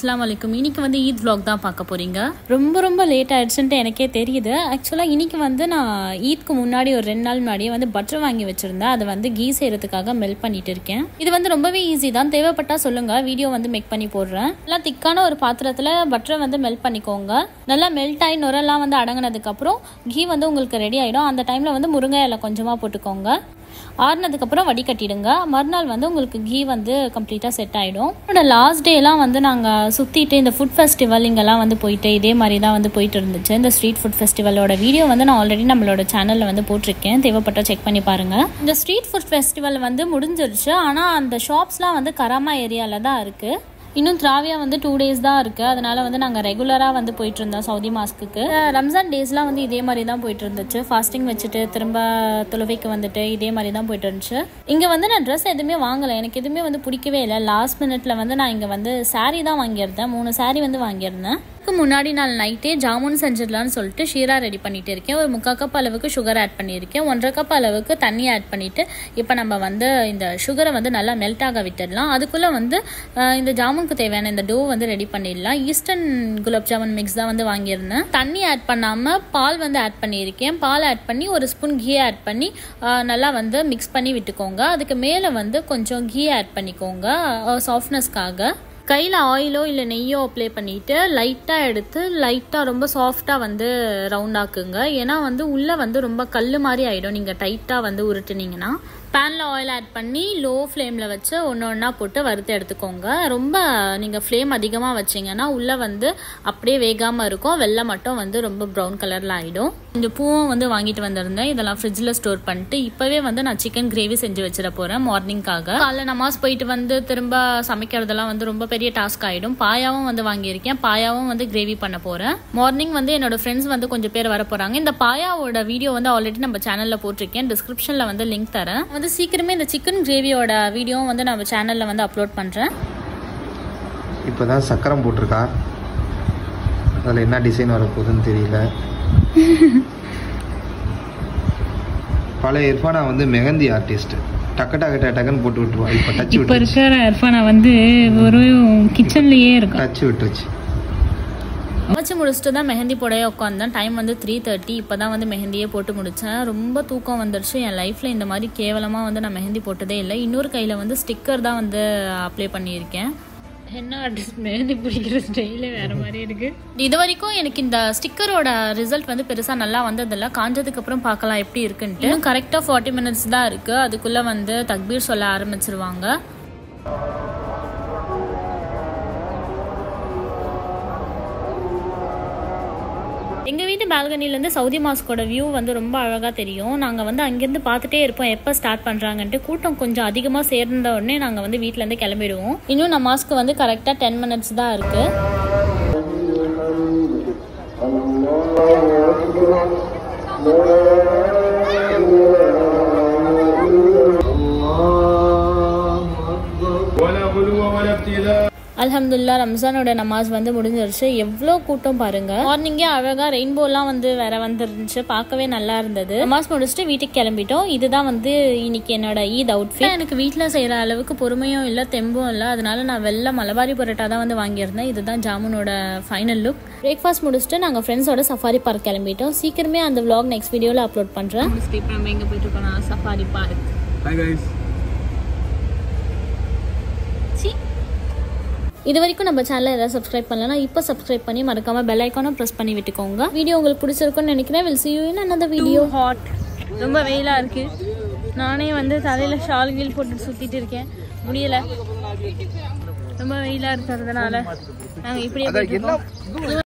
அஸ்ஸலாமு அலைக்கும். இன்னைக்கு வந்து ஈத் vlog தான் பார்க்க போறீங்க. ரொம்ப லேட் ஆயிடுச்சுன்ட்டு எனக்கே தெரியுது. ஆக்சுவலாக இன்னைக்கு வந்து நான் ஈத்க்கு முன்னாடி ஒரு 2 நாள் முன்னாடியே வந்து பட்டர் வாங்கி வச்சிருந்தேன். அதை வந்து கீ செய்யறதுக்காக மெல்ட் பண்ணிட்டு இருக்கேன். இது வந்து ரொம்பவே ஈஸி தான். தேவைப்பட்டா சொல்லுங்க, வீடியோ வந்து மேக் பண்ணி போடுறேன். நல்லா திக்கான ஒரு பாத்திரத்தில் பட்டரை வந்து மெல்ட் பண்ணிக்கோங்க. நல்லா மெல்ட் ஆகி நுரெல்லாம் வந்து அடங்கினதுக்கு அப்புறம் கீ வந்து உங்களுக்கு ரெடி ஆயிடும். அந்த டைம்ல வந்து முருங்கை இலை கொஞ்சமா போட்டுக்கோங்க. ஆறுனதுக்கப்புறம் வடிகட்டிடுங்க. மறுநாள் வந்து உங்களுக்கு கீ வந்து கம்ப்ளீட்டாக செட் ஆகிடும். என்னோட லாஸ்ட் டேலாம் வந்து நாங்கள் சுற்றிட்டு இந்த ஃபுட் ஃபெஸ்டிவல் இங்கெல்லாம் வந்து போயிட்டு இதே மாதிரி தான் வந்து போயிட்டு இருந்துச்சு. இந்த ஸ்ட்ரீட் ஃபுட் ஃபெஸ்டிவலோட வீடியோ வந்து நான் ஆல்ரெடி நம்மளோட சேனலில் வந்து போட்டிருக்கேன். தேவைப்பட்ட செக் பண்ணி பாருங்கள். இந்த ஸ்ட்ரீட் ஃபுட் ஃபெஸ்டிவல் வந்து முடிஞ்சிருச்சு. ஆனால் அந்த ஷாப்ஸ்லாம் வந்து கராமா ஏரியாவில் தான் இருக்குது. இன்னும் திராவியா வந்து 2 days தான் இருக்குது. அதனால வந்து நாங்கள் ரெகுலராக வந்து போயிட்டு இருந்தோம் சவுதி மாஸ்க்கு. ரம்ஜான் டேஸ்லாம் வந்து இதே மாதிரி தான் போயிட்டு இருந்துச்சு. ஃபாஸ்டிங் வச்சுட்டு திரும்ப தொழுவைக்கு வந்துட்டு இதே மாதிரி தான் போயிட்டு இருந்துச்சு. இங்கே வந்து நான் ட்ரெஸ் எதுவுமே வாங்கலை. எனக்கு எதுவுமே வந்து பிடிக்கவே இல்லை. லாஸ்ட் மினிட்ல வந்து நான் இங்கே வந்து சாரீ தான் வாங்கியிருந்தேன். 3 சாரீ வந்து வாங்கியிருந்தேன். முன்னாடி நாள் நைட்டே ஜாமுன் செஞ்சிடலான்னு சொல்லிட்டு ஷீரா ரெடி பண்ணிட்டு இருக்கேன். ஒரு 3/4 கப் அளவுக்கு சுகர் ஆட் பண்ணியிருக்கேன். 1.5 கப் அளவுக்கு தண்ணி ஆட் பண்ணிட்டு இப்போ நம்ம வந்து இந்த சுகரை வந்து நல்லா மெல்ட் ஆக விட்டுடலாம். அதுக்குள்ள வந்து இந்த ஜாமுனுக்கு தேவையான இந்த டோ வந்து ரெடி பண்ணிடலாம். ஈஸ்டர்ன் குலாப் ஜாமுன் மிக்ஸ் தான் வந்து வாங்கியிருந்தேன். தண்ணி ஆட் பண்ணாம பால் வந்து ஆட் பண்ணியிருக்கேன். பால் ஆட் பண்ணி ஒரு ஸ்பூன் கீ ஆட் பண்ணி நல்லா வந்து மிக்ஸ் பண்ணி விட்டுக்கோங்க. அதுக்கு மேலே வந்து கொஞ்சம் கீ ஆட் பண்ணிக்கோங்க சாஃப்ட்னஸ்க்காக. கையில் ஆயிலோ இல்லை நெய்யோ அப்ளை பண்ணிவிட்டு லைட்டாக எடுத்து லைட்டாக ரொம்ப சாஃப்டாக வந்து ரவுண்ட் ஆக்குங்க. ஏன்னா வந்து உள்ளே வந்து ரொம்ப கல் மாதிரி ஆகிடும் நீங்கள் டைட்டாக வந்து உருட்டுனீங்கன்னா. பேனில் ஆயில் ஆட் பண்ணி லோ ஃப்ளேமில் வச்சு ஒன்றா போட்டு வறுத்து எடுத்துக்கோங்க. ரொம்ப நீங்கள் ஃப்ளேம் அதிகமாக வச்சிங்கன்னா உள்ளே வந்து அப்படியே வேகாமல் இருக்கும். வெள்ளை மட்டும் வந்து ரொம்ப ப்ரௌன் கலரில் ஆகிடும். இந்த பூவும் வந்து வாங்கிட்டு வந்திருந்தேன். இதெல்லாம் ஃப்ரிட்ஜில் ஸ்டோர் பண்ணிட்டு இப்போவே வந்து நான் சிக்கன் கிரேவி செஞ்சு வச்சிட போகிறேன் மார்னிங்காக. காலைல நமாஸ் போயிட்டு வந்து திரும்ப சமைக்கிறதெல்லாம் வந்து ரொம்ப பெரிய டாஸ்க் ஆகிடும். பாயாவும் வந்து வாங்கியிருக்கேன். பாயாவும் வந்து கிரேவி பண்ண போகிறேன். மார்னிங் வந்து என்னோட ஃப்ரெண்ட்ஸ் வந்து கொஞ்சம் பேர் வர போகிறாங்க. இந்த பாயாவோட வீடியோ வந்து ஆல்ரெடி நம்ம சேனலில் போட்டிருக்கேன். டிஸ்கிரிப்ஷனில் வந்து லிங்க் தரேன். வந்து சீக்கிரமே இந்த சிக்கன் கிரேவியோட வீடியோவும் வந்து நம்ம சேனலில் வந்து அப்லோட் பண்ணுறேன். இப்போ தான் சக்கரம் போட்டிருக்கா. அதில் என்ன டிசைன் வரப்போகுதுன்னு தெரியல. பழைய இர்ஃபானா வந்து மெஹந்தி ஆர்டிஸ்ட். டக்குன்னு போட்டு விட்டுருவா. இப்போ டச் விட்டு இருக்கிற இர்ஃபானா வந்து ஒரு கிச்சன்லேயே இருக்கு. டச் விட்டுருச்சு. சமைச்சு முடிச்சுட்டு தான் மெஹந்தி போடையே உட்காந்தேன். டைம் வந்து 3:30. இப்போ தான் வந்து மெஹந்தியே போட்டு முடித்தேன். ரொம்ப தூக்கம் வந்துடுச்சு. என் லைஃப்பில் இந்த மாதிரி கேவலமாக வந்து நான் மெஹந்தி போட்டதே இல்லை. இன்னொரு கையில் வந்து ஸ்டிக்கர் தான் வந்து அப்ளை பண்ணியிருக்கேன். என்ன ஆர்டிஸ்ட் மெஹந்தி பிடிக்கிற ஸ்டைலே வேறு மாதிரி இருக்குது. இது வரைக்கும் எனக்கு இந்த ஸ்டிக்கரோட ரிசல்ட் வந்து பெருசாக நல்லா வந்ததில்லை. காஞ்சதுக்கு அப்புறம் பார்க்கலாம் எப்படி இருக்குன்ட்டு. இன்னும் கரெக்டாக 40 minutes தான் இருக்குது. அதுக்குள்ளே வந்து தக்பீர் சொல்ல ஆரம்பிச்சிருவாங்க. எங்கள் வீட்டு பால்கனிலேருந்து சவுதி மாஸ்கோட வியூ வந்து ரொம்ப அழகாக தெரியும். நாங்கள் வந்து அங்கேருந்து பார்த்துட்டே இருப்போம் எப்போ ஸ்டார்ட் பண்ணுறாங்கன்ட்டு. கூட்டம் கொஞ்சம் அதிகமாக சேர்ந்த உடனே நாங்கள் வந்து வீட்டிலேருந்து கிளம்பிடுவோம். இன்னும் நம்ம மாஸ்க்கு வந்து கரெக்டாக 10 minutes தான் இருக்குது. அல்ஹம்துலில்லாஹ் ரம்ஜானோட நமாஸ் வந்து முடிஞ்சிருச்சு. எவ்வளோ கூட்டம் பாருங்க. மார்னிங்கே அழகா ரெயின்போலாம் வந்து வேற வந்துருந்துச்சு. பார்க்கவே நல்லா இருந்தது. நமாஸ் முடிச்சுட்டு வீட்டுக்கு கிளம்பிட்டோம். இதுதான் வந்து இன்னைக்கு என்னோட ஈத் அவுட்ஃபிட். எனக்கு வீட்டில் செய்யற அளவுக்கு பொறுமையும் இல்லை, தெம்பும் இல்லை. அதனால நான் வெள்ளை மலபாரி பரோட்டா தான் வந்து வாங்கியிருந்தேன். இதுதான் ஜாமுனோட ஃபைனல் லுக். பிரேக்ஃபாஸ்ட் முடிச்சுட்டு நாங்கள் ஃப்ரெண்ட்ஸோட சஃபாரி பார்க் கிளம்பிட்டோம். சீக்கிரமே அந்த vlog நெக்ஸ்ட் வீடியோவில் அப்லோட் பண்ணுறேன். நம்ம எங்கே போயிட்டு இருக்கோம்? Safari park. Bye guys. இது வரைக்கும் நம்ம சேனலை ஏதாவது சப்ஸ்கிரைப் பண்ணலன்னா இப்போ சப்ஸ்கிரைப் பண்ணி மறக்காம பெல் ஐக்கானும் ப்ரெஸ் பண்ணி விட்டுக்கோங்க. வீடியோ உங்களுக்கு பிடிச்சிருக்குன்னு நினைக்கிறேன். Will see you in another video. Hot, ரொம்ப வெயிலாக இருக்குது. நானே வந்து தலையில் ஷால் கீழ் போட்டு சுற்றிட்டு இருக்கேன். முடியலை, ரொம்ப வெயிலாக இருக்கிறதுனால நாங்கள் இப்படியே போயிட்டு இருக்கோம்.